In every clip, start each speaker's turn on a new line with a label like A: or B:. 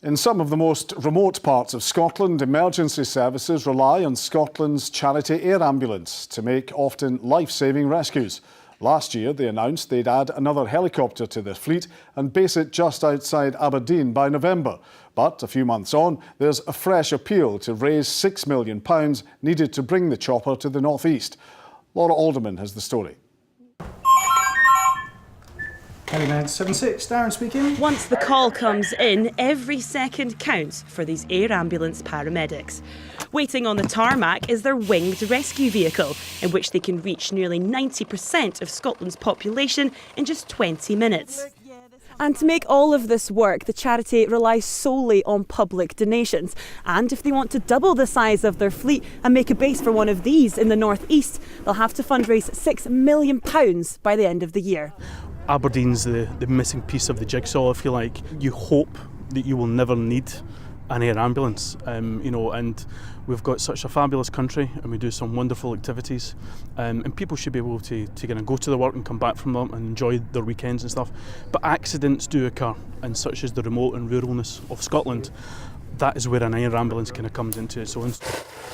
A: In some of the most remote parts of Scotland, emergency services rely on Scotland's charity air ambulance to make often life-saving rescues. Last year, they announced they'd add another helicopter to their fleet and base it just outside Aberdeen by November. But a few months on, there's a fresh appeal to raise £6 million needed to bring the chopper to the North East. Laura Alderman has the story.
B: Heading 976, Darren speaking.
C: Once the call comes in, every second counts for these air ambulance paramedics. Waiting on the tarmac is their winged rescue vehicle, in which they can reach nearly 90% of Scotland's population in just 20 minutes. And to make all of this work, the charity relies solely on public donations. And if they want to double the size of their fleet and make a base for one of these in the North East, they'll have to fundraise £6 million by the end of the year.
D: Aberdeen's the missing piece of the jigsaw, if you like. You hope that you will never need an air ambulance, and we've got such a fabulous country and we do some wonderful activities, and people should be able to kind of go to their work and come back from them and enjoy their weekends and stuff. But accidents do occur, and such as the remote and ruralness of Scotland, that is where an air ambulance kind of comes into its own.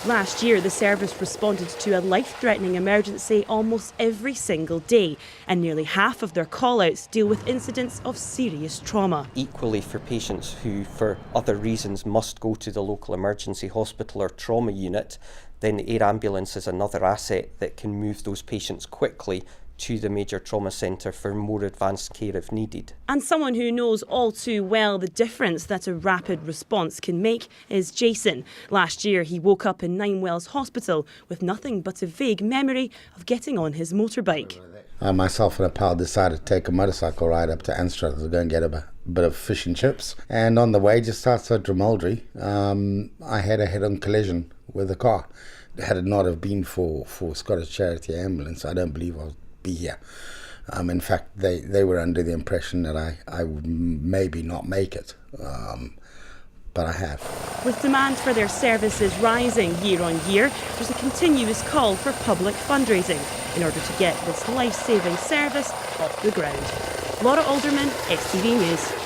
C: Last year, the service responded to a life-threatening emergency almost every single day, and nearly half of their call-outs deal with incidents of serious trauma.
E: Equally, for patients who, for other reasons, must go to the local emergency hospital or trauma unit, then the air ambulance is another asset that can move those patients quickly to the major trauma centre for more advanced care if needed.
C: And someone who knows all too well the difference that a rapid response can make is Jason. Last year he woke up in Ninewells Hospital with nothing but a vague memory of getting on his motorbike.
F: Myself and a pal decided to take a motorcycle ride up to Anstruther to go and get a bit of fish and chips. And on the way, just outside Dromaldry, I had a head-on collision with a car. Had it not have been for Scottish Charity Ambulance, I don't believe I would be here. In fact, they were under the impression that I would maybe not make it, but I have.
C: With demand for their services rising year on year, there's a continuous call for public fundraising in order to get this life-saving service off the ground. Laura Alderman, STV News.